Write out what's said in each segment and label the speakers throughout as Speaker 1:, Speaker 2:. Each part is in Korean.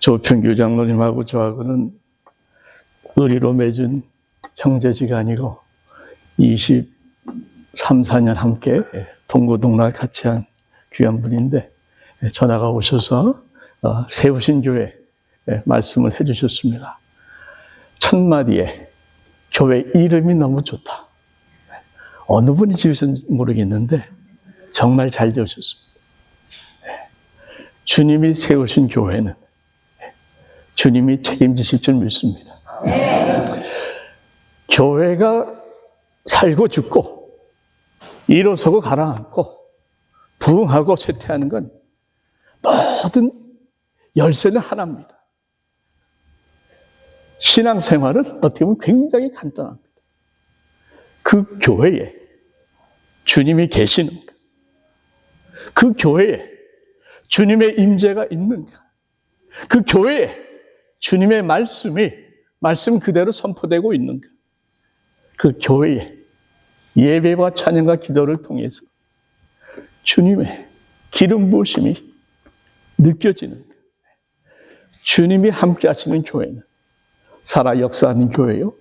Speaker 1: 조평규 장로님하고 저하고는 의리로 맺은 형제지간이고 23, 4년 함께 동고동락 같이 한 귀한 분인데 전화가 오셔서 세우신 교회 말씀을 해주셨습니다. 첫 마디에 교회 이름이 너무 좋다. 어느 분이 지으셨는지 모르겠는데 정말 잘 지으셨습니다. 주님이 세우신 교회는 주님이 책임지실 줄 믿습니다. 교회가 살고 죽고 일어서고 가라앉고 부흥하고 쇠퇴하는 건 모든 열쇠는 하나입니다. 신앙생활은 어떻게 보면 굉장히 간단합니다. 그 교회에 주님이 계시는가? 그 교회에 주님의 임재가 있는가? 그 교회에 주님의 말씀 그대로 선포되고 있는가? 그 교회에 예배와 찬양과 기도를 통해서 주님의 기름 부으심이 느껴지는가? 주님이 함께 하시는 교회는 살아 역사하는 교회요.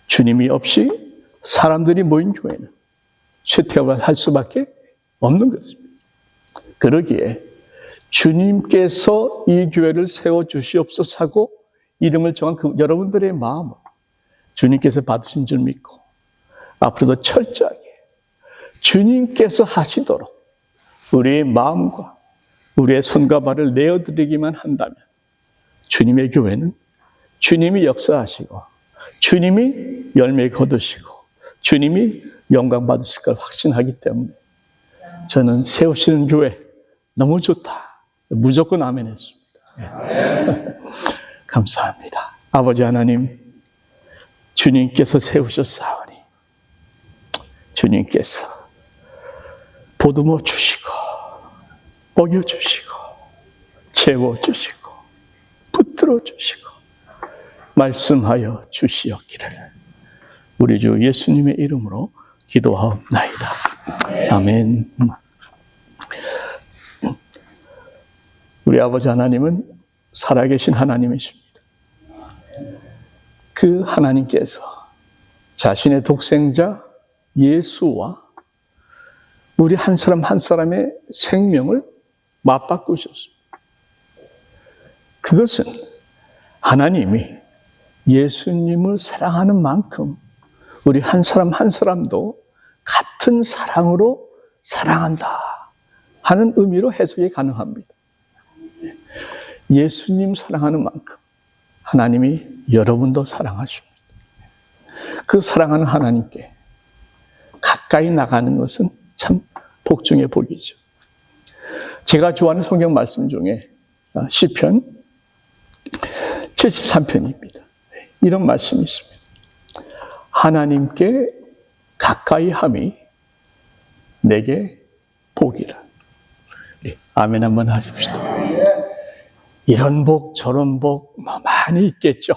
Speaker 1: 주님이 없이 사람들이 모인 교회는 쇠퇴할 수밖에 없는 것입니다. 그러기에 주님께서 이 교회를 세워주시옵소서 하고 이름을 정한 그 여러분들의 마음을 주님께서 받으신 줄 믿고 앞으로도 철저하게 주님께서 하시도록 우리의 마음과 우리의 손과 발을 내어드리기만 한다면 주님의 교회는 주님이 역사하시고 주님이 열매 거두시고 주님이 영광 받으실 걸 확신하기 때문에 저는 세우시는 교회 너무 좋다. 무조건 아멘 했습니다. 감사합니다. 아버지 하나님, 주님께서 세우셨사오니 주님께서 보듬어 주시고 먹여 주시고 채워 주시고 붙들어 주시고 말씀하여 주시었기를 우리 주 예수님의 이름으로 기도하옵나이다. 아멘. 우리 아버지 하나님은 살아계신 하나님이십니다. 그 하나님께서 자신의 독생자 예수와 우리 한 사람 한 사람의 생명을 맞바꾸셨습니다. 그것은 하나님이 예수님을 사랑하는 만큼 우리 한 사람 한 사람도 같은 사랑으로 사랑한다 하는 의미로 해석이 가능합니다. 예수님 사랑하는 만큼 하나님이 여러분도 사랑하십니다. 그 사랑하는 하나님께 가까이 나가는 것은 참 복 중의 복이죠. 제가 좋아하는 성경 말씀 중에 시편 73편입니다. 이런 말씀이 있습니다. 하나님께 가까이 함이 내게 복이라. 아멘 한번 하십시다. 이런 복 저런 복 많이 있겠죠.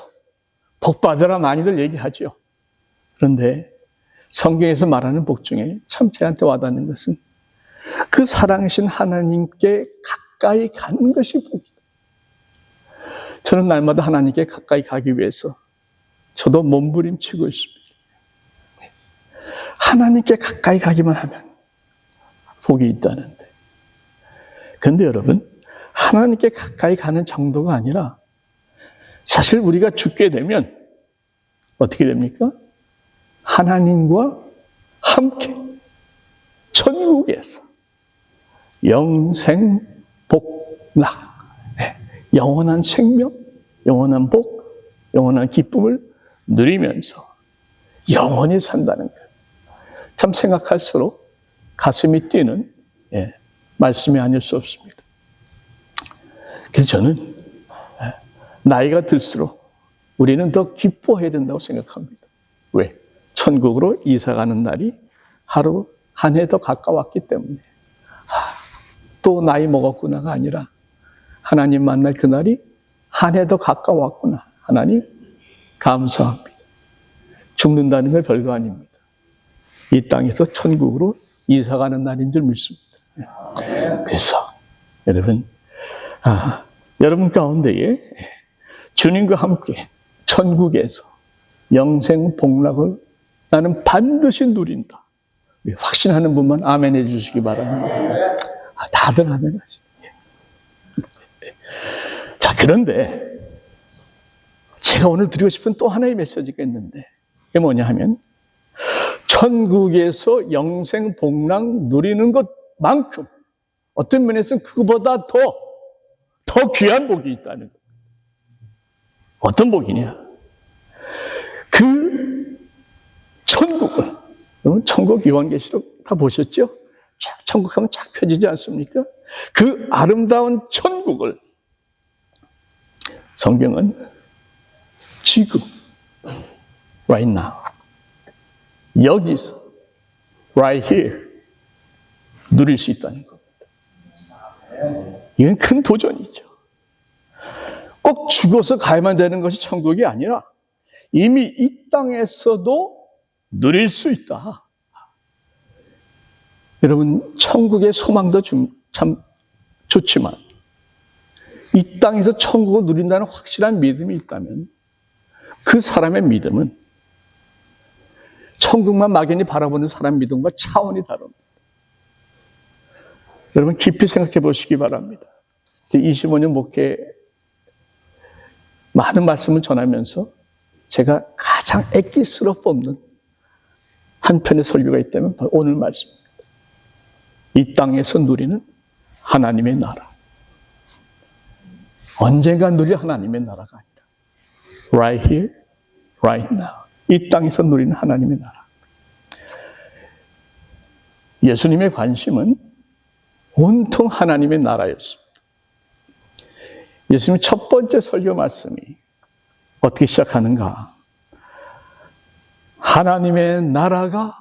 Speaker 1: 복 받으라 많이들 얘기하죠. 그런데 성경에서 말하는 복 중에 참 저한테 와닿는 것은 그 사랑하신 하나님께 가까이 가는 것이 복이다. 저는 날마다 하나님께 가까이 가기 위해서 저도 몸부림치고 있습니다. 하나님께 가까이 가기만 하면 복이 있다는데. 그런데 여러분, 하나님께 가까이 가는 정도가 아니라 사실 우리가 죽게 되면 어떻게 됩니까? 하나님과 함께 천국에서 영생 복락, 영원한 생명, 영원한 복, 영원한 기쁨을 누리면서 영원히 산다는 것. 참 생각할수록 가슴이 뛰는 말씀이 아닐 수 없습니다. 그래서 저는 나이가 들수록 우리는 더 기뻐해야 된다고 생각합니다. 왜? 천국으로 이사가는 날이 하루 한 해 더 가까웠기 때문에 또 나이 먹었구나가 아니라 하나님 만날 그날이 한 해 더 가까웠구나. 하나님 감사합니다. 죽는다는 건 별거 아닙니다. 이 땅에서 천국으로 이사가는 날인 줄 믿습니다. 그래서 여러분 여러분 가운데에 주님과 함께 천국에서 영생 복락을 나는 반드시 누린다. 확신하는 분만 아멘 해주시기 바랍니다. 다들 아멘 하시네. 자, 그런데 제가 오늘 드리고 싶은 또 하나의 메시지가 있는데, 그게 뭐냐 하면, 천국에서 영생 복락 누리는 것만큼 어떤 면에서는 그거보다 더 귀한 복이 있다는 거예요. 어떤 복이냐? 그 천국을, 천국 요한계시록 다 보셨죠? 천국 하면 쫙 펴지지 않습니까? 그 아름다운 천국을 성경은 지금, right now, 여기서, right here, 누릴 수 있다는 겁니다. 이건 큰 도전이죠. 꼭 죽어서 가야만 되는 것이 천국이 아니라 이미 이 땅에서도 누릴 수 있다. 여러분, 천국의 소망도 참 좋지만 이 땅에서 천국을 누린다는 확실한 믿음이 있다면 그 사람의 믿음은 천국만 막연히 바라보는 사람 믿음과 차원이 다릅니다. 여러분 깊이 생각해 보시기 바랍니다. 25년 목회 많은 말씀을 전하면서 제가 가장 엑기스로 뽑는 한 편의 설교가 있다면 바로 오늘 말씀입니다. 이 땅에서 누리는 하나님의 나라. 언젠가 누릴 하나님의 나라가 아니라 right here, right now. 이 땅에서 누리는 하나님의 나라. 예수님의 관심은 온통 하나님의 나라였습니다. 예수님의 첫 번째 설교 말씀이 어떻게 시작하는가? 하나님의 나라가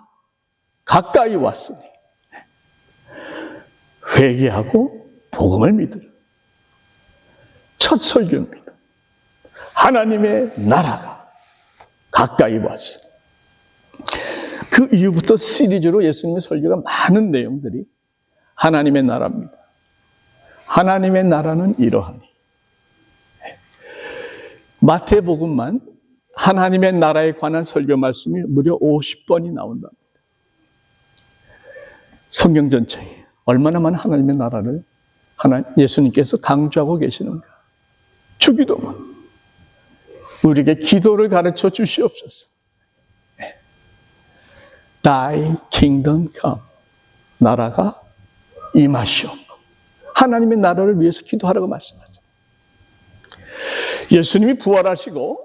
Speaker 1: 가까이 왔으니 회개하고 복음을 믿으라. 첫 설교입니다. 하나님의 나라가 가까이 왔으니. 그 이후부터 시리즈로 예수님의 설교가 많은 내용들이 하나님의 나라입니다. 하나님의 나라는 이러하니. 마태복음만 하나님의 나라에 관한 설교 말씀이 무려 50번이 나온답니다. 성경 전체에 얼마나 많은 하나님의 나라를 예수님께서 강조하고 계시는가. 주기도문. 우리에게 기도를 가르쳐 주시옵소서. Thy kingdom come. 나라가 임하시옵고. 하나님의 나라를 위해서 기도하라고 말씀하죠. 예수님이 부활하시고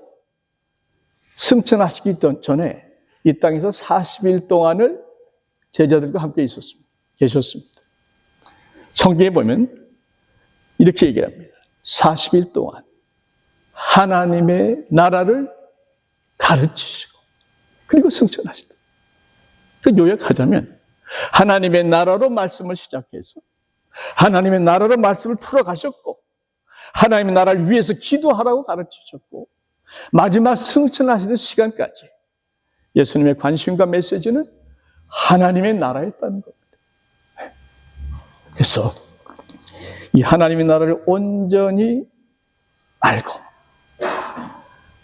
Speaker 1: 승천하시기 전에 이 땅에서 40일 동안을 제자들과 함께 계셨습니다. 성경에 보면 이렇게 얘기합니다. 40일 동안 하나님의 나라를 가르치시고 그리고 승천하시다. 그 요약하자면 하나님의 나라로 말씀을 시작해서 하나님의 나라로 말씀을 풀어가셨고 하나님의 나라를 위해서 기도하라고 가르치셨고 마지막 승천하시는 시간까지 예수님의 관심과 메시지는 하나님의 나라였다는 겁니다. 그래서 이 하나님의 나라를 온전히 알고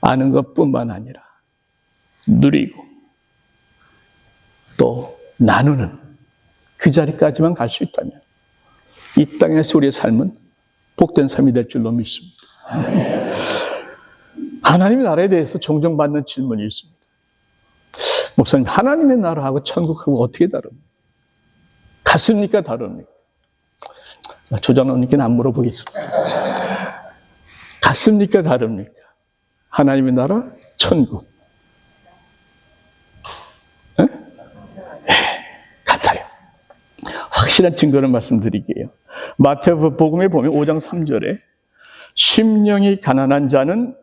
Speaker 1: 아는 것뿐만 아니라 누리고 또 나누는 그 자리까지만 갈 수 있다면 이 땅에서 우리의 삶은 복된 삶이 될 줄로 믿습니다. 하나님의 나라에 대해서 종종 받는 질문이 있습니다. 목사님, 하나님의 나라하고 천국하고 어떻게 다릅니까? 같습니까? 다릅니까? 조장로님께는 안 물어보겠습니다. 같습니까? 다릅니까? 하나님의 나라, 천국. 네? 같아요. 확실한 증거를 말씀드릴게요. 마태복음에 보면 5장 3절에 심령이 가난한 자는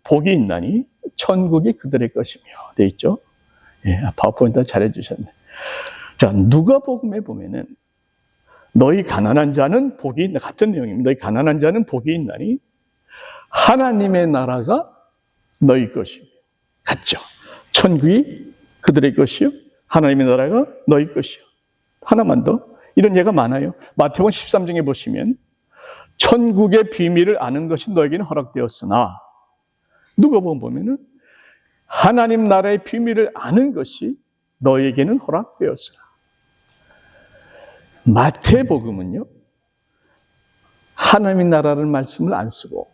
Speaker 1: 복이 있나니 천국이 그들의 것이며 돼 있죠. 예, 파워포인트 잘해 주셨네. 자, 누가복음에 보면은 너희 가난한 자는 복이 있나 같은 내용입니다. 너희 가난한 자는 복이 있나니 하나님의 나라가 너희 것이며 같죠. 천국이 그들의 것이요 하나님의 나라가 너희 것이요. 하나만 더. 이런 예가 많아요. 마태복음 13장에 보시면 천국의 비밀을 아는 것이 너에게는 허락되었으나, 누가복음 보면은 하나님 나라의 비밀을 아는 것이 너에게는 허락되었으나, 마태복음은요, 하나님의 나라라는 말씀을 안 쓰고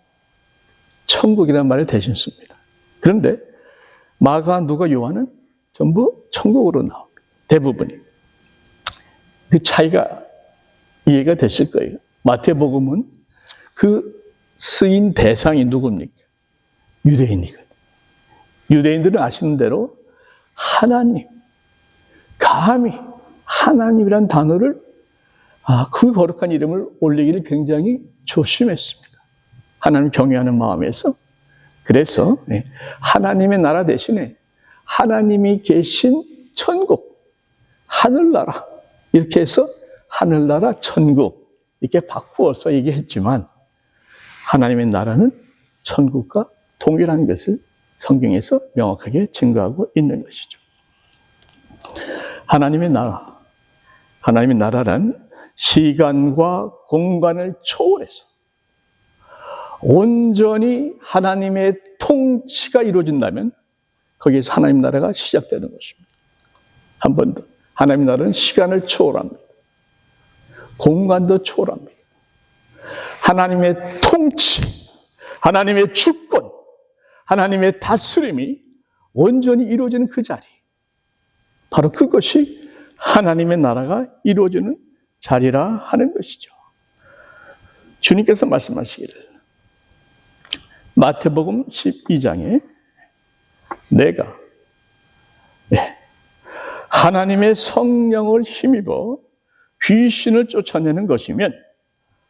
Speaker 1: 천국이라는 말을 대신 씁니다. 그런데 마가, 누가, 요한은 전부 천국으로 나옵니다. 대부분이. 그 차이가 이해가 됐을 거예요. 마태복음은 그 쓰인 대상이 누굽니까? 유대인이거든요. 유대인들은 아시는 대로 하나님, 감히 하나님이란 단어를, 그 거룩한 이름을 올리기를 굉장히 조심했습니다. 하나님 경외하는 마음에서. 그래서 하나님의 나라 대신에 하나님이 계신 천국, 하늘나라, 이렇게 해서 하늘나라, 천국 이렇게 바꾸어서 얘기했지만, 하나님의 나라는 천국과 동일한 것을 성경에서 명확하게 증거하고 있는 것이죠. 하나님의 나라, 하나님의 나라란 시간과 공간을 초월해서 온전히 하나님의 통치가 이루어진다면 거기에서 하나님 나라가 시작되는 것입니다. 한 번 더. 하나님 나라는 시간을 초월합니다. 공간도 초월합니다. 하나님의 통치, 하나님의 주권, 하나님의 다스림이 온전히 이루어지는 그 자리, 바로 그것이 하나님의 나라가 이루어지는 자리라 하는 것이죠. 주님께서 말씀하시기를, 마태복음 12장에 내가 하나님의 성령을 힘입어 귀신을 쫓아내는 것이면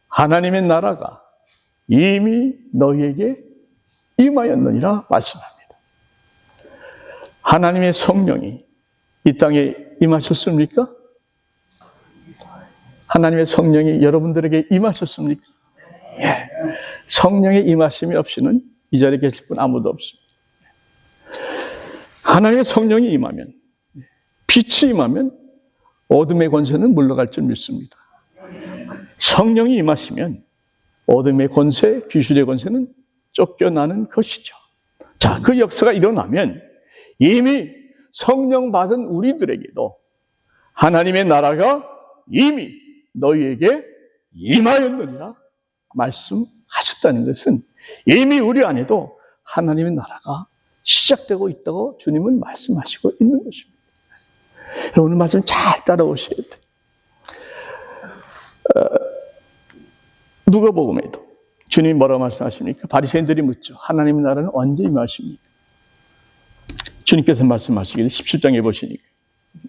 Speaker 1: 하나님의 나라가 이미 너희에게 임하였느니라 말씀합니다. 하나님의 성령이 이 땅에 임하셨습니까? 하나님의 성령이 여러분들에게 임하셨습니까? 예. 성령의 임하심이 없이는 이 자리에 계실 분 아무도 없습니다. 하나님의 성령이 임하면, 빛이 임하면 어둠의 권세는 물러갈 줄 믿습니다. 성령이 임하시면 어둠의 권세, 귀신의 권세는 쫓겨나는 것이죠. 자, 그 역사가 일어나면 이미 성령 받은 우리들에게도 하나님의 나라가 이미 너희에게 임하였느니라 말씀하셨다는 것은 이미 우리 안에도 하나님의 나라가 시작되고 있다고 주님은 말씀하시고 있는 것입니다. 오늘 말씀 잘 따라오셔야 돼요. 누가복음에도 주님이 뭐라고 말씀하십니까? 바리새인들이 묻죠. 하나님의 나라는 언제 임하십니까? 주님께서 말씀하시기를 17장에 보시니까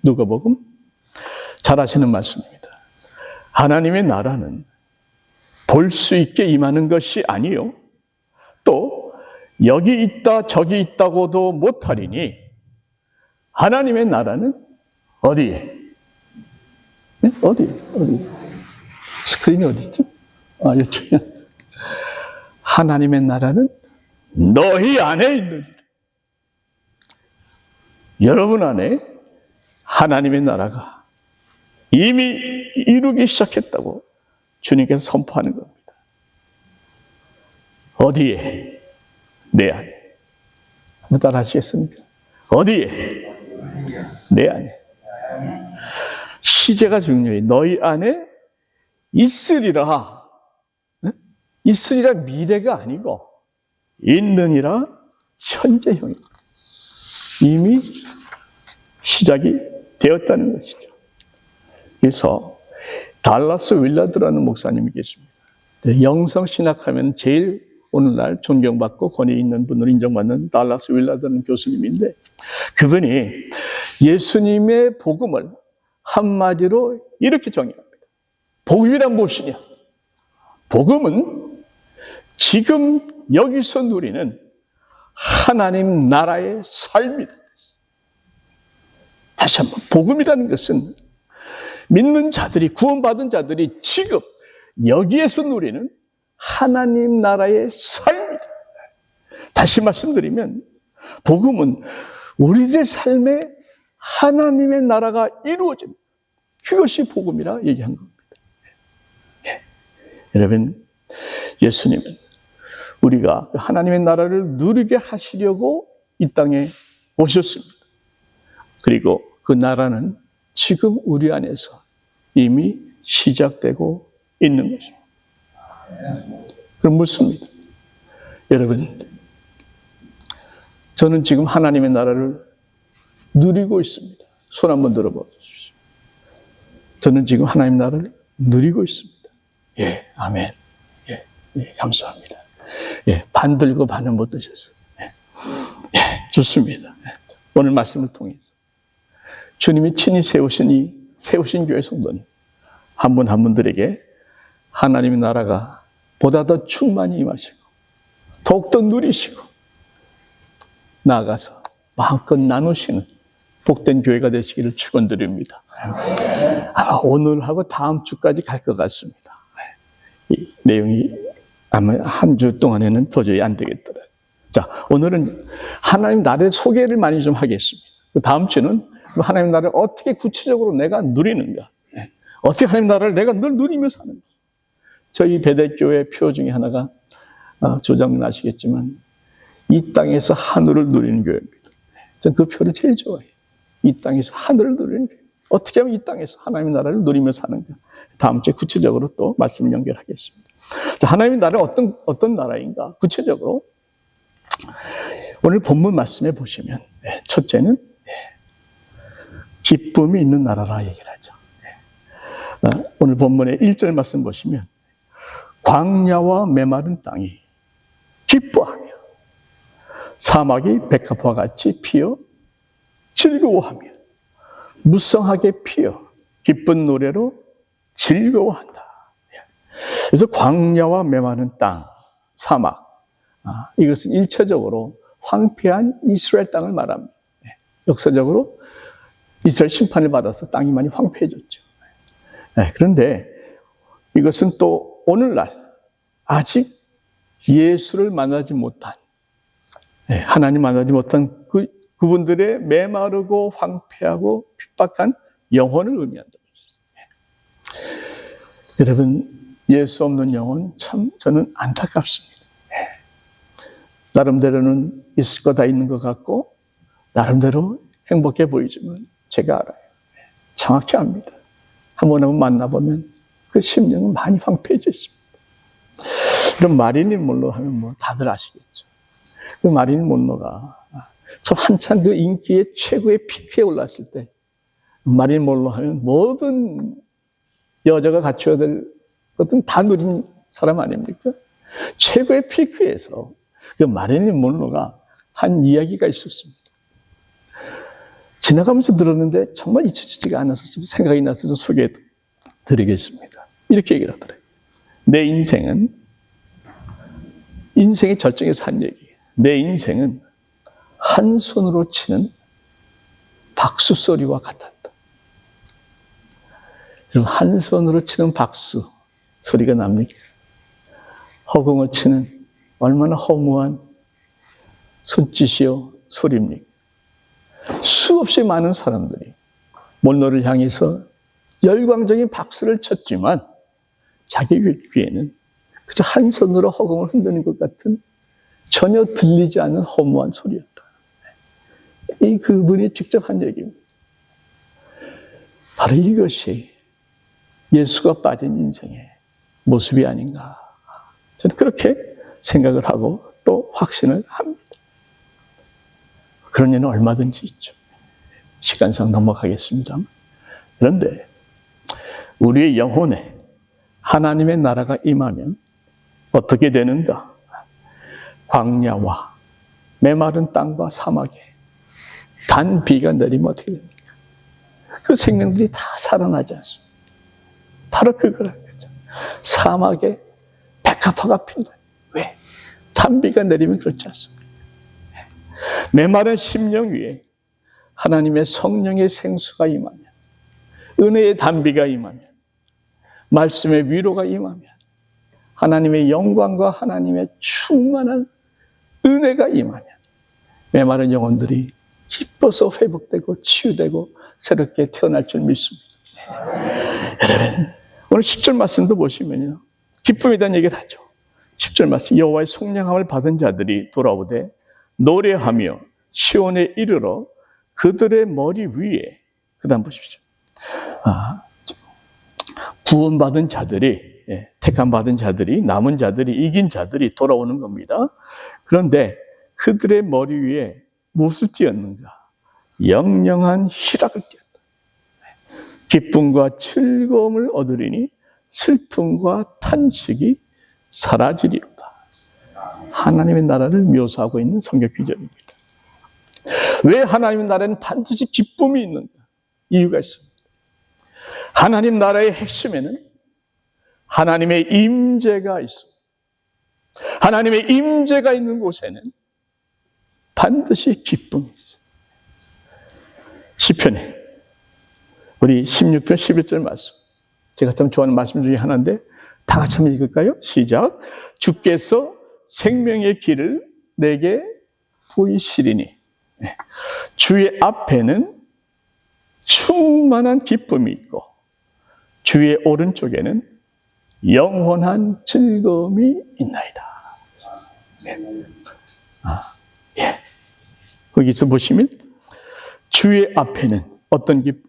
Speaker 1: 누가복음 잘 아시는 말씀입니다. 하나님의 나라는 볼 수 있게 임하는 것이 아니요, 또 여기 있다 저기 있다고도 못하리니 하나님의 나라는 어디에? 네? 어디? 스크린이 어디 있죠? 이쪽이야. 하나님의 나라는 너희 안에 있느니라. 여러분 안에 하나님의 나라가 이미 이루기 시작했다고 주님께서 선포하는 겁니다. 어디에? 내 안에. 한번 따라 하시겠습니까? 어디에? 내 안에. 시제가 중요해. 너희 안에 있으리라. 있으리라 미래가 아니고 있느니라 현재형입니다. 이미 시작이 되었다는 것이죠. 그래서 달라스 윌라드라는 목사님이 계십니다. 영성 신학하면 제일 오늘날 존경받고 권위 있는 분으로 인정받는 달라스 윌라드라는 교수님인데, 그분이 예수님의 복음을 한마디로 이렇게 정의합니다. 복음이란 무엇이냐? 복음은 지금 여기서 누리는 하나님 나라의 삶이다. 다시 한번, 복음이라는 것은 믿는 자들이, 구원받은 자들이 지금 여기에서 누리는 하나님 나라의 삶이다. 다시 말씀드리면 복음은 우리들의 삶에 하나님의 나라가 이루어진, 그것이 복음이라 얘기한 겁니다. 여러분, 예수님은 우리가 하나님의 나라를 누리게 하시려고 이 땅에 오셨습니다. 그리고 그 나라는 지금 우리 안에서 이미 시작되고 있는 것입니다. 그럼 묻습니다. 여러분, 저는 지금 하나님의 나라를 누리고 있습니다. 손 한번 들어봐 주십시오. 저는 지금 하나님 나라를 누리고 있습니다. 예, 아멘. 예, 감사합니다. 예, 반 들고 반은 못 드셨어요. 예, 좋습니다. 오늘 말씀을 통해서 주님이 친히 세우신 교회 성도는 한 분 한 분들에게 하나님의 나라가 보다 더 충만히 임하시고 더욱더 누리시고 나아가서 마음껏 나누시는 복된 교회가 되시기를 축원드립니다. 아마 오늘하고 다음 주까지 갈 것 같습니다. 이 내용이 아마 한 주 동안에는 도저히 안 되겠더라고요. 자, 오늘은 하나님 나라의 소개를 많이 좀 하겠습니다. 다음 주는 하나님 나라를 어떻게 구체적으로 내가 누리는가, 어떻게 하나님 나라를 내가 늘 누리며 사는가. 저희 배대교회 표 중에 하나가 조장님 아시겠지만 이 땅에서 하늘을 누리는 교회입니다. 저는 그 표를 제일 좋아해요. 이 땅에서 하늘을 누리는 교회. 어떻게 하면 이 땅에서 하나님의 나라를 누리며 사는가. 다음 주에 구체적으로 또 말씀을 연결하겠습니다. 자, 하나님의 나라는 어떤 나라인가. 구체적으로 오늘 본문 말씀에 보시면 첫째는 기쁨이 있는 나라라 얘기를 하죠. 오늘 본문의 1절 말씀 보시면 광야와 메마른 땅이 기뻐하며 사막이 백합화 같이 피어 즐거워하며 무성하게 피어 기쁜 노래로 즐거워한다. 그래서 광야와 메마른 땅, 사막, 이것은 일차적으로 황폐한 이스라엘 땅을 말합니다. 역사적으로 이스라엘 심판을 받아서 땅이 많이 황폐해졌죠. 그런데 이것은 또 오늘날 아직 예수를 만나지 못한, 하나님 만나지 못한 그분들의 메마르고 황폐하고 핍박한 영혼을 의미한다. 여러분, 예수 없는 영혼 참 저는 안타깝습니다. 나름대로는 있을 거 다 있는 것 같고 나름대로 행복해 보이지만 제가 알아요. 정확히 압니다. 한번 만나보면 그 심령은 많이 황폐해져 있습니다. 그럼 마릴린 monroe 하면 뭐 다들 아시겠죠. 그 마릴린 monroe가 참 한참 그 인기의 최고의 피크에 올랐을 때 마릴린 monroe 하면 모든 여자가 갖춰야 될 것은 다 누린 사람 아닙니까? 최고의 피크에서 그 마릴린 monroe가 한 이야기가 있었습니다. 지나가면서 들었는데 정말 잊혀지지가 않아서 생각이 나서 좀 소개해 드리겠습니다. 이렇게 얘기를 하더래요. 내 인생의 절정에서 한 얘기예요. 내 인생은 한 손으로 치는 박수 소리와 같았다. 그럼 한 손으로 치는 박수 소리가 납니까? 허공을 치는 얼마나 허무한 손짓이요 소리입니까? 수없이 많은 사람들이 monroe를 향해서 열광적인 박수를 쳤지만 자기 귀에는 그저 한 손으로 허공을 흔드는 것 같은 전혀 들리지 않는 허무한 소리였다. 이 그분이 직접 한 얘기입니다. 바로 이것이 예수가 빠진 인생의 모습이 아닌가. 저는 그렇게 생각을 하고 또 확신을 합니다. 그런 일은 얼마든지 있죠. 시간상 넘어가겠습니다. 그런데 우리의 영혼에 하나님의 나라가 임하면 어떻게 되는가? 광야와 메마른 땅과 사막에 단 비가 내리면 어떻게 됩니까? 그 생명들이 다 살아나지 않습니다. 바로 그거라는 거죠. 사막에 백합화가 핀다. 왜? 단비가 내리면 그렇지 않습니까? 메마른 심령 위에 하나님의 성령의 생수가 임하면, 은혜의 단비가 임하면, 말씀의 위로가 임하면, 하나님의 영광과 하나님의 충만한 은혜가 임하면 메마른 영혼들이 기뻐서 회복되고 치유되고 새롭게 태어날 줄 믿습니다. 여러분, 오늘 10절 말씀도 보시면요, 기쁨에 대한 얘기를 하죠. 10절 말씀, 여호와의 속량함을 받은 자들이 돌아오되 노래하며 시온에 이르러 그들의 머리 위에, 그 다음 보십시오. 구원받은 자들이, 택함 받은 자들이, 남은 자들이, 이긴 자들이 돌아오는 겁니다. 그런데 그들의 머리 위에 무엇을 띄었는가? 영영한 희락을 띄었다. 기쁨과 즐거움을 얻으리니 슬픔과 탄식이 사라지리로다. 하나님의 나라를 묘사하고 있는 성경 구절입니다. 왜 하나님의 나라에는 반드시 기쁨이 있는가? 이유가 있습니다. 하나님 나라의 핵심에는 하나님의 임재가 있습니다. 하나님의 임재가 있는 곳에는 반드시 기쁨이 있어요. 시편에 우리 16편 11절 말씀, 제가 참 좋아하는 말씀 중에 하나인데 다 같이 한번 읽을까요? 시작. 주께서 생명의 길을 내게 보이시리니 주의 앞에는 충만한 기쁨이 있고 주의 오른쪽에는 영원한 즐거움이 있나이다. 거기서 보시면 주의 앞에는 어떤 기쁨?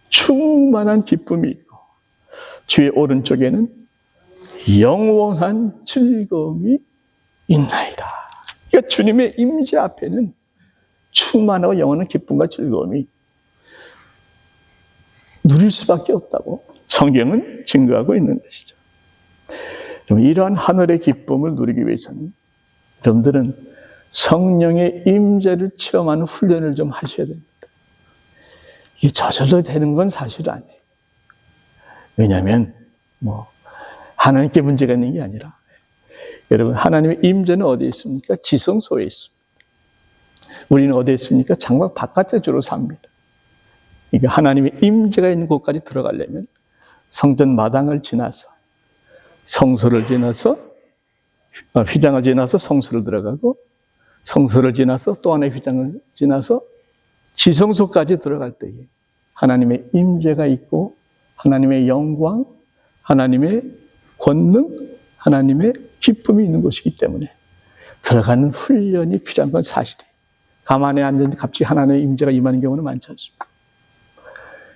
Speaker 1: 충만한 기쁨이 있고 주의 오른쪽에는 영원한 즐거움이 있나이다. 그러니까 주님의 임재 앞에는 충만하고 영원한 기쁨과 즐거움이 누릴 수밖에 없다고 성경은 증거하고 있는 것이죠. 이러한 하늘의 기쁨을 누리기 위해서는 여러분들은 성령의 임재를 체험하는 훈련을 좀 하셔야 됩니다. 이게 저절로 되는 건 사실 아니에요. 왜냐하면 하나님께 문제가 있는 게 아니라 여러분, 하나님의 임재는 어디에 있습니까? 지성소에 있습니다. 우리는 어디에 있습니까? 장막 바깥에 주로 삽니다. 그러니까 하나님의 임재가 있는 곳까지 들어가려면 성전 마당을 지나서 성소를 지나서 휘장을 지나서 성소를 들어가고 성소를 지나서 또 하나의 휘장을 지나서 지성소까지 들어갈 때에 하나님의 임재가 있고 하나님의 영광, 하나님의 권능, 하나님의 기쁨이 있는 곳이기 때문에 들어가는 훈련이 필요한 건 사실이에요. 가만히 앉았는데 갑자기 하나님의 임재가 임하는 경우는 많지 않습니다.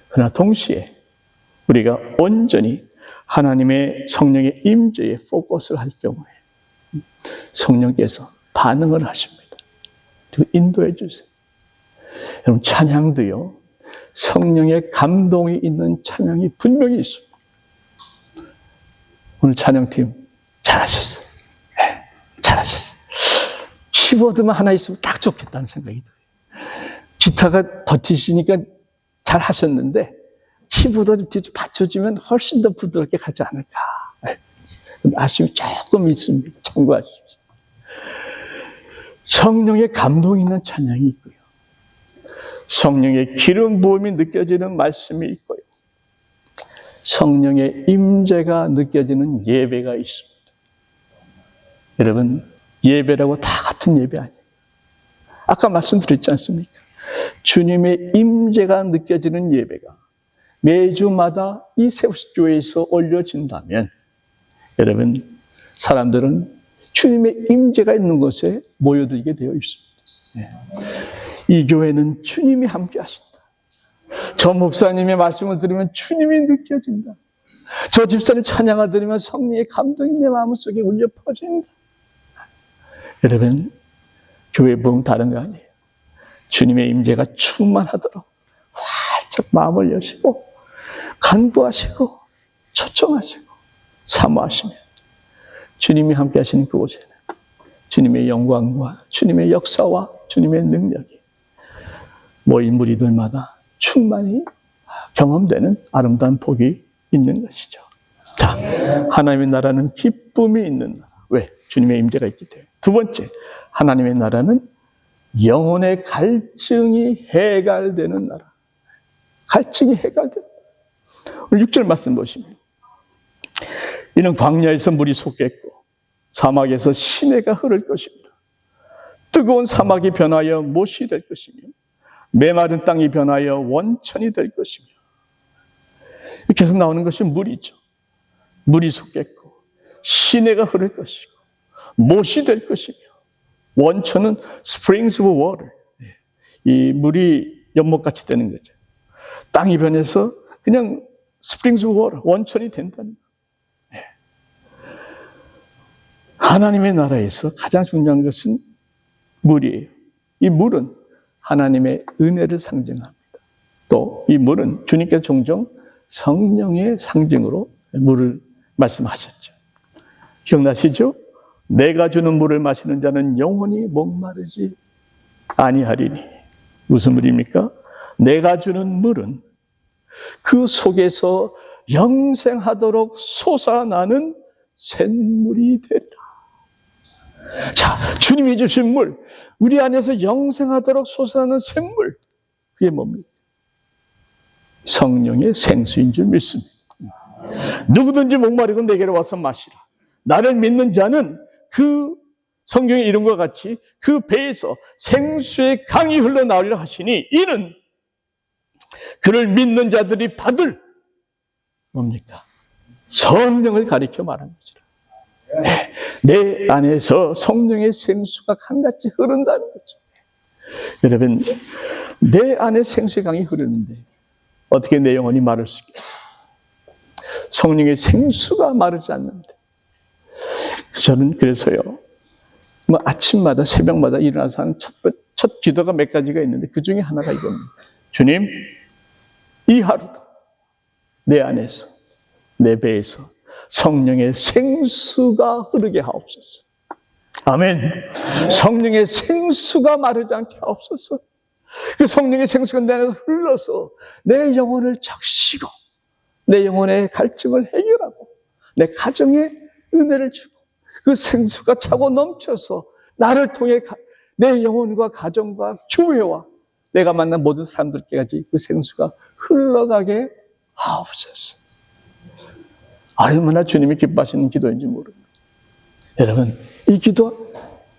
Speaker 1: 그러나 동시에 우리가 온전히 하나님의 성령의 임재에 포커스를 할 경우에 성령께서 반응을 하십니다. 그리고 인도해 주세요. 여러분, 찬양도요, 성령의 감동이 있는 찬양이 분명히 있습니다. 오늘 찬양팀 잘하셨어요. 네, 잘하셨어요. 키보드만 하나 있으면 딱 좋겠다는 생각이 들어요. 기타가 버티시니까 잘 하셨는데 키보드 좀 받쳐주면 훨씬 더 부드럽게 가지 않을까. 네. 아쉬움이 조금 있습니다. 참고하십시오. 성령의 감동이 있는 찬양이 있고요. 성령의 기름 부음이 느껴지는 말씀이 있고요. 성령의 임재가 느껴지는 예배가 있습니다. 여러분, 예배라고 다 같은 예배 아니에요. 아까 말씀드렸지 않습니까? 주님의 임재가 느껴지는 예배가 매주마다 이 세우스교회에서 올려진다면 여러분, 사람들은 주님의 임재가 있는 곳에 모여들게 되어 있습니다. 이 교회는 주님이 함께 하신다. 저 목사님의 말씀을 들으면 주님이 느껴진다. 저 집사님 찬양을 들으면 성령의 감동이 내 마음속에 울려 퍼진다. 여러분, 교회 보면 다른 거 아니에요. 주님의 임재가 충만하도록 활짝 마음을 여시고 간구하시고 초청하시고 사모하시면 주님이 함께 하시는 그곳에는 주님의 영광과 주님의 역사와 주님의 능력이 모인 무리들마다 충만히 경험되는 아름다운 복이 있는 것이죠. 자, 하나님의 나라는 기쁨이 있는 나라. 왜? 주님의 임재가 있기 때문에. 두 번째, 하나님의 나라는 영혼의 갈증이 해갈되는 나라. 갈증이 해갈되는 나라. 오늘 6절 말씀 보시면 이는 광야에서 물이 솟겠고 사막에서 시내가 흐를 것입니다. 뜨거운 사막이 변하여 못이 될 것이며 메마른 땅이 변하여 원천이 될 것이며, 이렇게 해서 나오는 것이 물이죠. 물이 솟겠고 시내가 흐를 것이고 못이 될 것이며 원천은 springs of water. 이 물이 연못같이 되는 거죠. 땅이 변해서 그냥 springs of water, 원천이 된다는 거예요. 하나님의 나라에서 가장 중요한 것은 물이에요. 이 물은 하나님의 은혜를 상징합니다. 또 이 물은 주님께서 종종 성령의 상징으로 물을 말씀하셨죠. 기억나시죠? 내가 주는 물을 마시는 자는 영원히 목마르지 아니하리니. 무슨 물입니까? 내가 주는 물은 그 속에서 영생하도록 솟아나는 샘물이 되리라. 자, 주님이 주신 물, 우리 안에서 영생하도록 솟아나는 샘물, 그게 뭡니까? 성령의 생수인 줄 믿습니다. 누구든지 목마르고 내게로 와서 마시라. 나를 믿는 자는 그 성경의 이름과 같이 그 배에서 생수의 강이 흘러나오리라 하시니, 이는 그를 믿는 자들이 받을 뭡니까? 성령을 가리켜 말하는 거죠. 네, 내 안에서 성령의 생수가 강같이 흐른다는 거죠. 여러분, 내 안에 생수의 강이 흐르는데 어떻게 내 영혼이 마를 수 있겠어요? 성령의 생수가 마르지 않는데. 저는 그래서요, 아침마다 새벽마다 일어나서 하는 첫 기도가 몇 가지가 있는데 그 중에 하나가 이겁니다. 주님, 이 하루도 내 안에서, 내 배에서 성령의 생수가 흐르게 하옵소서. 아멘. 성령의 생수가 마르지 않게 하옵소서. 그 성령의 생수가 내 안에서 흘러서 내 영혼을 적시고 내 영혼의 갈증을 해결하고 내 가정에 은혜를 주고 그 생수가 차고 넘쳐서 나를 통해 내 영혼과 가정과 교회와 내가 만난 모든 사람들까지 그 생수가 흘러가게 하옵소서. 얼마나 주님이 기뻐하시는 기도인지 모릅니다. 여러분, 이 기도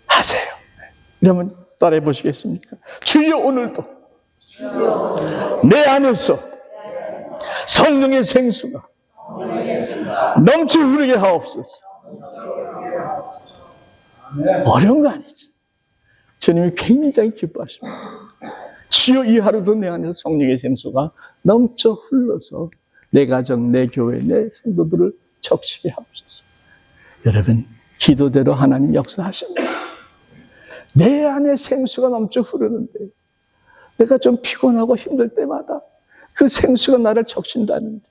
Speaker 1: 하세요. 여러분 따라해 보시겠습니까? 주여, 오늘도 내 안에서 성령의 생수가 넘쳐 흐르게 하옵소서. 어려운 거 아니죠. 주님이 굉장히 기뻐하십니다. 주여, 이 하루도 내 안에서 성령의 생수가 넘쳐 흘러서 내 가정, 내 교회, 내 성도들을 적시게 하옵소서. 여러분, 기도대로 하나님 역사하십니다. 내 안에 생수가 넘쳐 흐르는데 내가 좀 피곤하고 힘들 때마다 그 생수가 나를 적신다는데,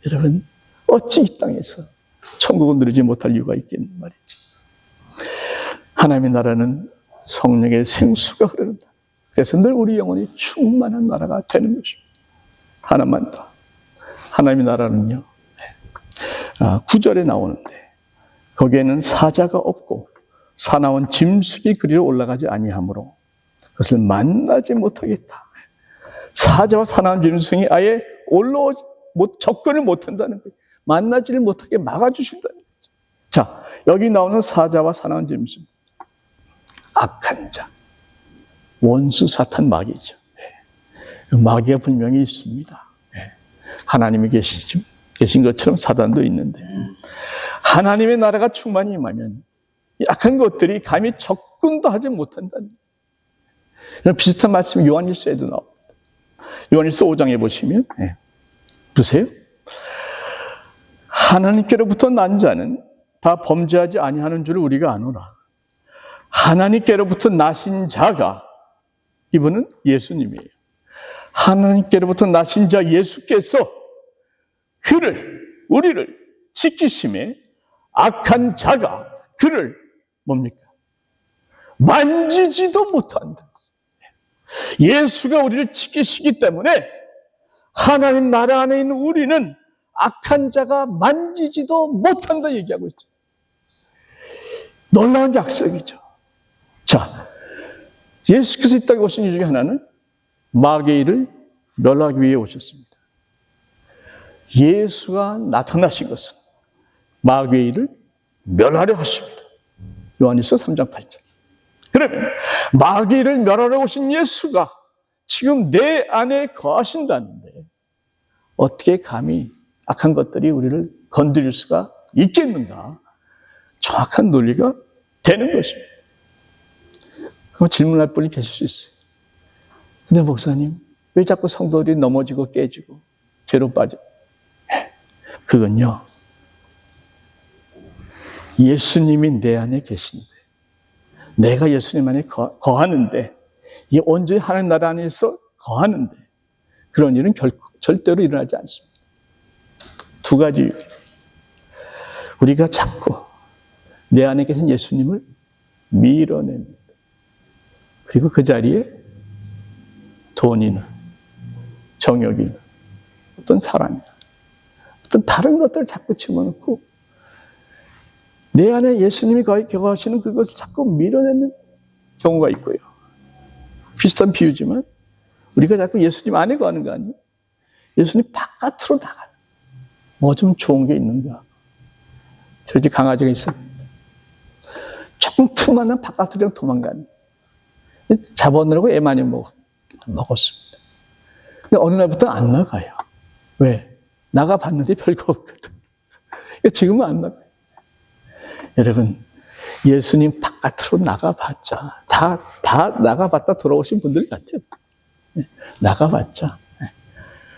Speaker 1: 여러분, 어찌 이 땅에서 천국을 누리지 못할 이유가 있겠는 말이죠. 하나님의 나라는 성령의 생수가 흐른다. 그래서 늘 우리 영혼이 충만한 나라가 되는 것입니다. 하나만 더. 하나님의 나라는요, 9절에 나오는데 거기에는 사자가 없고 사나운 짐승이 그리로 올라가지 아니하므로 그것을 만나지 못하겠다. 사자와 사나운 짐승이 아예 접근을 못한다는 거예요. 만나지를 못하게 막아주신다는 거죠. 자, 여기 나오는 사자와 사나운 짐승, 악한 자, 원수 사탄 마귀죠. 마귀가 분명히 있습니다. 하나님이 계신 것처럼 사단도 있는데, 하나님의 나라가 충만히 임하면 약한 것들이 감히 접근도 하지 못한다는 거예요. 비슷한 말씀이 요한일서에도 나옵니다. 요한일서 5장에 보시면, 보세요. 하나님께로부터 난 자는 다 범죄하지 아니하는 줄을 우리가 아노라. 하나님께로부터 나신 자가, 이분은 예수님이에요. 하나님께로부터 나신 자 예수께서 우리를 지키심에 악한 자가 그를 뭡니까? 만지지도 못한다. 예수가 우리를 지키시기 때문에 하나님 나라 안에 있는 우리는 악한 자가 만지지도 못한다 얘기하고 있죠. 놀라운 약속이죠. 자, 예수께서 이 땅에 오신 이유 중에 하나는 마귀의 일을 멸하기 위해 오셨습니다. 예수가 나타나신 것은 마귀의 일을 멸하려 하십니다. 요한일서 3장 8절. 그러면 마귀의 일을 멸하려 오신 예수가 지금 내 안에 거하신다는데 어떻게 감히 악한 것들이 우리를 건드릴 수가 있겠는가? 정확한 논리가 되는 것입니다. 그럼 질문할 분이 계실 수 있어요. 근데 목사님, 왜 자꾸 성도들이 넘어지고 깨지고 죄로 빠져? 그건요, 예수님이 내 안에 계신데, 내가 예수님 안에 거하는데, 이 온전히 하나님 나라 안에서 거하는데, 그런 일은 절대로 일어나지 않습니다. 두 가지 이유. 우리가 자꾸 내 안에 계신 예수님을 밀어냅니다. 그리고 그 자리에 돈이나 정욕이나 어떤 사람이나 어떤 다른 것들을 자꾸 집어넣고 내 안에 예수님이 거하시는 그것을 자꾸 밀어내는 경우가 있고요. 비슷한 비유지만 우리가 자꾸 예수님 안에 거하는 거 아니에요? 예수님 바깥으로 나가는 뭐 좀 좋은 게 있는가? 저희 집 강아지가 있어요. 조금 틈만 나면 바깥으로 그냥 도망가는. 잡아오느라고 애 많이 먹었습니다. 근데 어느 날부터 안 나가요. 왜? 나가봤는데 별거 없거든. 지금은 안 나가요. 여러분, 예수님 바깥으로 나가봤자, 다 나가봤다 돌아오신 분들 같아요. 나가봤자,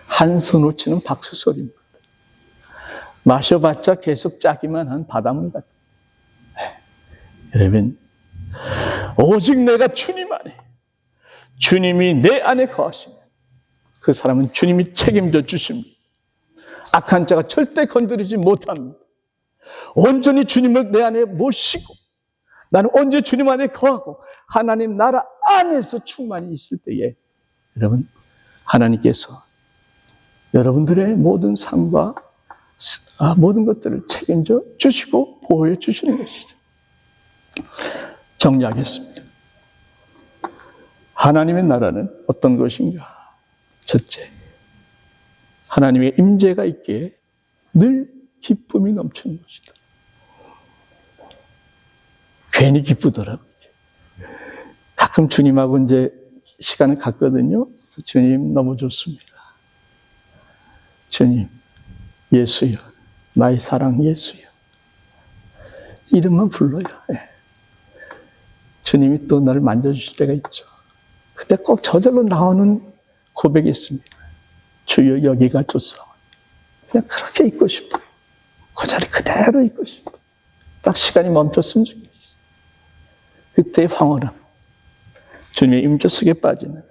Speaker 1: 한 손으로 치는 박수 소리입니다. 마셔봤자 계속 짜기만 한 바닷물 같아요. 여러분, 오직 내가 주님 안에, 주님이 내 안에 거하시면 그 사람은 주님이 책임져 주십니다. 악한 자가 절대 건드리지 못합니다. 온전히 주님을 내 안에 모시고 나는 언제 주님 안에 거하고 하나님 나라 안에서 충만히 있을 때에 여러분, 하나님께서 여러분들의 모든 삶과 모든 것들을 책임져 주시고 보호해 주시는 것이죠. 정리하겠습니다. 하나님의 나라는 어떤 것인가? 첫째, 하나님의 임재가 있기에 늘 기쁨이 넘치는 것이다. 괜히 기쁘더라고요. 가끔 주님하고 이제 시간을 갖거든요. 주님 너무 좋습니다. 주님, 예수여, 나의 사랑 예수여. 이름만 불러요. 주님이 또 나를 만져주실 때가 있죠. 그때 꼭 저절로 나오는 고백이 있습니다. 주여 여기가 좋사오니. 그냥 그렇게 있고 싶어요. 그 자리 그대로 있고 싶어요. 딱 시간이 멈췄으면 좋겠어요. 그때의 황홀함, 주님의 임재 속에 빠지는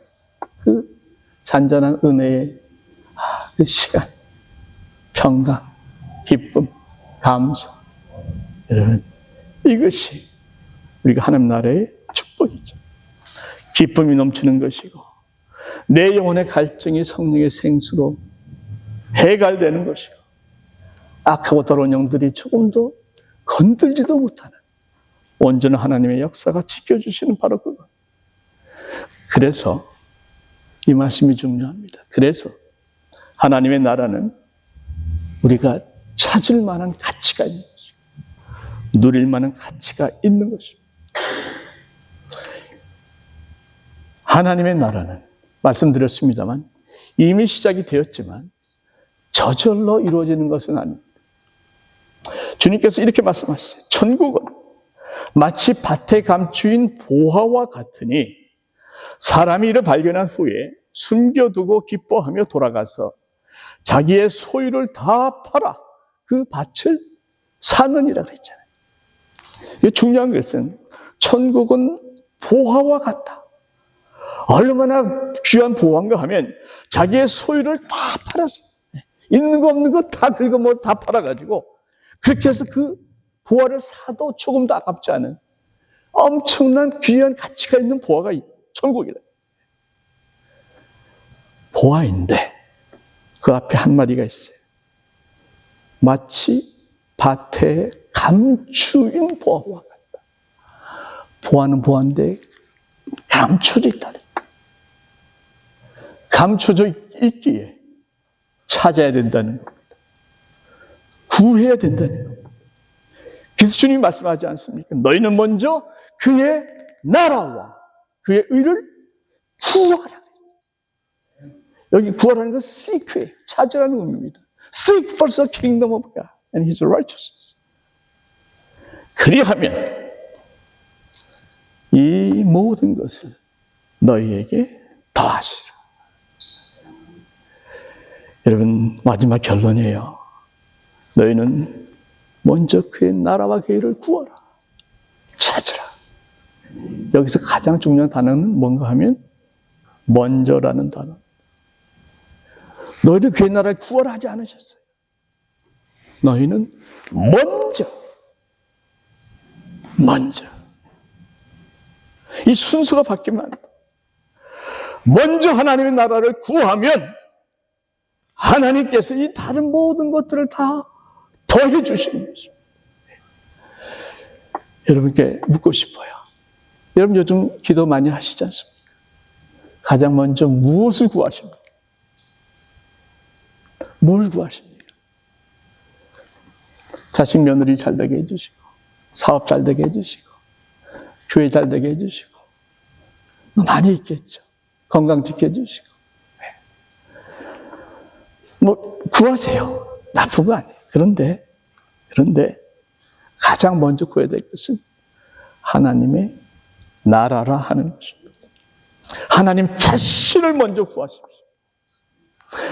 Speaker 1: 그 잔잔한 은혜의 그 시간, 평강, 기쁨, 감사. 여러분, 이것이 우리가 하나님 나라의 축복이죠. 기쁨이 넘치는 것이고 내 영혼의 갈증이 성령의 생수로 해갈되는 것이고 악하고 더러운 영들이 조금도 건들지도 못하는 온전한 하나님의 역사가 지켜주시는 바로 그것. 그래서 이 말씀이 중요합니다. 그래서 하나님의 나라는 우리가 찾을 만한 가치가 있는 것이고 누릴 만한 가치가 있는 것입니다. 하나님의 나라는 말씀드렸습니다만 이미 시작이 되었지만 저절로 이루어지는 것은 아닙니다. 주님께서 이렇게 말씀하셨어요. 천국은 마치 밭에 감추인 보화와 같으니 사람이 이를 발견한 후에 숨겨두고 기뻐하며 돌아가서 자기의 소유를 다 팔아 그 밭을 사느니라 그랬잖아요. 이게 중요한 것은 천국은 보화와 같다. 얼마나 귀한 보화인가 하면 자기의 소유를 다 팔아서 있는 거 없는 거 다 긁어 모아 다 팔아가지고 그렇게 해서 그 보화를 사도 조금도 아깝지 않은 엄청난 귀한 가치가 있는 보화가 천국이다. 보화인데 그 앞에 한마디가 있어요. 마치 밭에 감추인 보화와 같다. 보화는 보화인데 감춰져 있다. 감춰져 있기에 찾아야 된다는 겁니다. 구해야 된다는 겁니다. 그래서 주님이 말씀하지 않습니까? 너희는 먼저 그의 나라와 그의 의를 구하라. 여기 구하라는 건 seek예요. 찾으라는 의미입니다. Seek first the kingdom of God and His righteousness. 그리하면 이 모든 것을 너희에게 더하시리라. 여러분, 마지막 결론이에요. 너희는 먼저 그의 나라와 그의 일을 구하라. 찾으라. 여기서 가장 중요한 단어는 뭔가 하면 먼저라는 단어. 너희는 그의 나라를 구하라 하지 않으셨어요. 너희는 먼저. 이 순서가 바뀌면 안 돼. 먼저 하나님의 나라를 구하면 하나님께서 이 다른 모든 것들을 다 더해 주시는 것입니다. 여러분께 묻고 싶어요. 여러분 요즘 기도 많이 하시지 않습니까? 가장 먼저 무엇을 구하십니까? 뭘 구하십니까? 자식 며느리 잘 되게 해주시고, 사업 잘 되게 해주시고, 교회 잘 되게 해주시고, 많이 있겠죠. 건강 지켜주시고. 뭐 구하세요. 나쁜 거 아니에요. 그런데 가장 먼저 구해야 될 것은 하나님의 나라라 하는 것입니다. 하나님 자신을 먼저 구하십시오.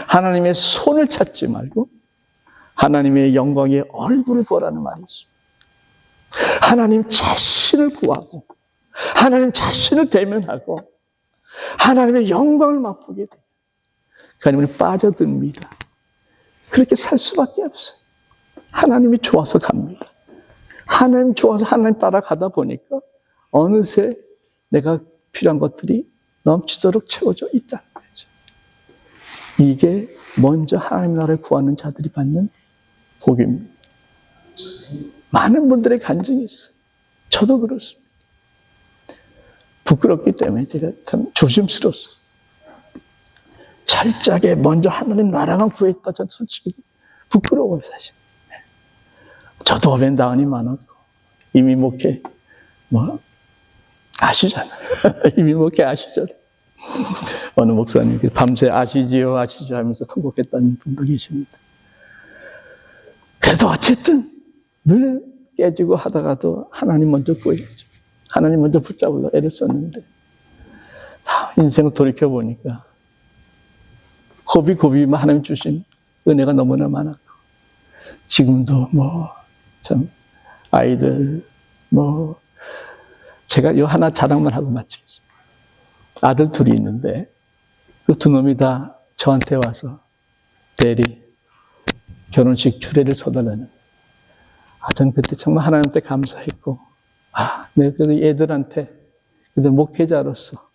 Speaker 1: 하나님의 손을 찾지 말고 하나님의 영광의 얼굴을 보라는 말이 있습니다. 하나님 자신을 구하고 하나님 자신을 대면하고 하나님의 영광을 맛보게 돼요. 하나님을 빠져듭니다. 그렇게 살 수밖에 없어요. 하나님이 좋아서 갑니다. 하나님 좋아서 하나님 따라가다 보니까 어느새 내가 필요한 것들이 넘치도록 채워져 있다는 거죠. 이게 먼저 하나님 나라를 구하는 자들이 받는 복입니다. 많은 분들의 간증이 있어요. 저도 그렇습니다. 부끄럽기 때문에 제가 참 조심스러웠어요. 철저하게 먼저 하나님 나라만 구했다. 저는 솔직히 부끄러워요, 사실. 저도 어벤다운이 많았고, 이미 목회, 아시잖아요. 이미 목회 아시잖아요. 어느 목사님, 밤새 아시지요 하면서 통곡했다는 분도 계십니다. 그래도 어쨌든 늘 깨지고 하다가도 하나님 먼저 구해야죠. 하나님 먼저 붙잡으려 애를 썼는데, 인생을 돌이켜보니까, 고비고비만 하나님 주신 은혜가 너무나 많았고, 지금도 참, 아이들, 제가 요 하나 자랑만 하고 마치겠습니다. 아들 둘이 있는데, 그 두 놈이 다 저한테 와서, 대리, 결혼식 주례를 서달라는. 전 그때 정말 하나님한테 감사했고, 내가 그래도 얘들한테, 그래도 목회자로서,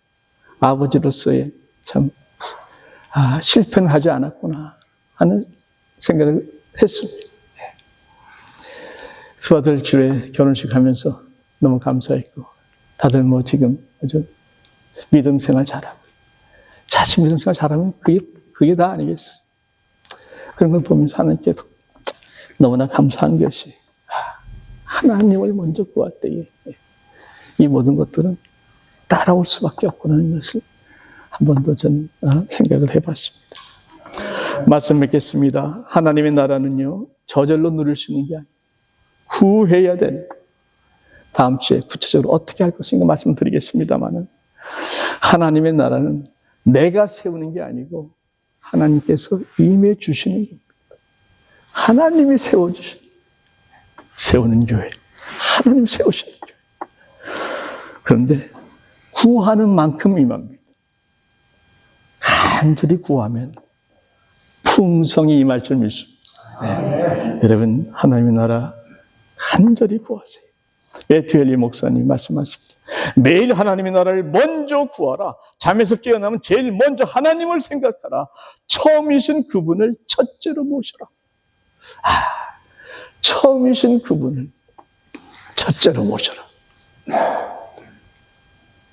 Speaker 1: 아버지로서의 참, 실패는 하지 않았구나 하는 생각을 했습니다. 두 아들 주례 결혼식 하면서 너무 감사했고, 다들 지금 아주 믿음 생활 잘하고, 자신 믿음 생활 잘하면 그게 다 아니겠어요. 그런 걸 보면서 하나님께 너무나 감사한 것이, 하나님을 먼저 구할 때에 이 모든 것들은 따라올 수밖에 없구나 하는 것을 한 번 더 전 생각을 해봤습니다. 말씀 맺겠습니다. 하나님의 나라는요, 저절로 누릴 수 있는 게 아니에요. 구해야 되는. 다음 주에 구체적으로 어떻게 할 것인가 말씀드리겠습니다.만은 하나님의 나라는 내가 세우는 게 아니고 하나님께서 임해 주시는 겁니다. 하나님이 세우는 교회. 하나님 세우시는 교회. 그런데 구하는 만큼 임합니다. 간절히 구하면 풍성이 임할 줄 믿습니다. 여러분, 하나님의 나라 간절히 구하세요. 매튜엘리 목사님 말씀하십니다. 매일 하나님의 나라를 먼저 구하라. 잠에서 깨어나면 제일 먼저 하나님을 생각하라. 처음이신 그분을 첫째로 모셔라. 처음이신 그분을 첫째로 모셔라.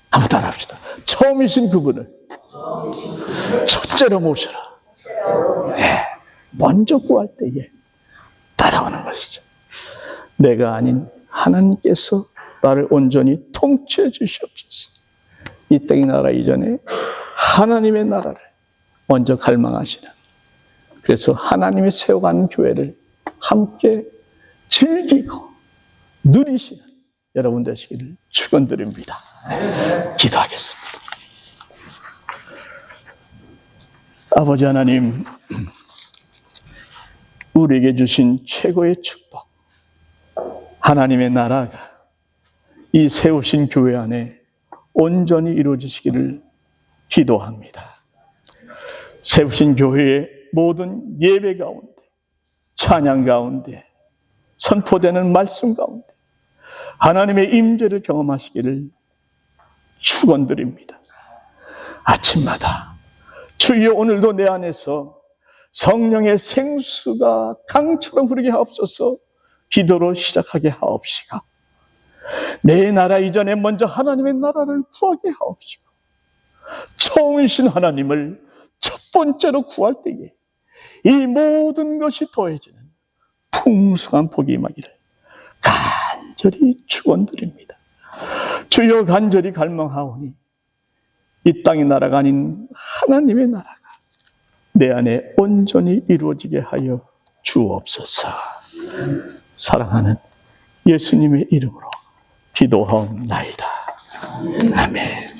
Speaker 1: 한번 따라합시다. 처음이신 그분을 첫째로 모셔라. 먼저 구할 때에 따라오는 것이죠. 내가 아닌 하나님께서 나를 온전히 통치해 주시옵소서. 이 땅의 나라 이전에 하나님의 나라를 먼저 갈망하시는, 그래서 하나님이 세워가는 교회를 함께 즐기고 누리시는 여러분 되시기를 축원드립니다. 기도하겠습니다. 아버지 하나님, 우리에게 주신 최고의 축복, 하나님의 나라가 이 세우신 교회 안에 온전히 이루어지시기를 기도합니다. 세우신 교회의 모든 예배 가운데, 찬양 가운데, 선포되는 말씀 가운데 하나님의 임재를 경험하시기를 축원드립니다. 아침마다 주여 오늘도 내 안에서 성령의 생수가 강처럼 흐르게 하옵소서. 기도로 시작하게 하옵시고, 내 나라 이전에 먼저 하나님의 나라를 구하게 하옵시고, 처음이신 하나님을 첫 번째로 구할 때에 이 모든 것이 더해지는 풍성한 복이 임하기를 간절히 축원드립니다. 주여 간절히 갈망하오니 이 땅의 나라가 아닌 하나님의 나라가 내 안에 온전히 이루어지게 하여 주옵소서. 사랑하는 예수님의 이름으로 기도하옵나이다. 아멘.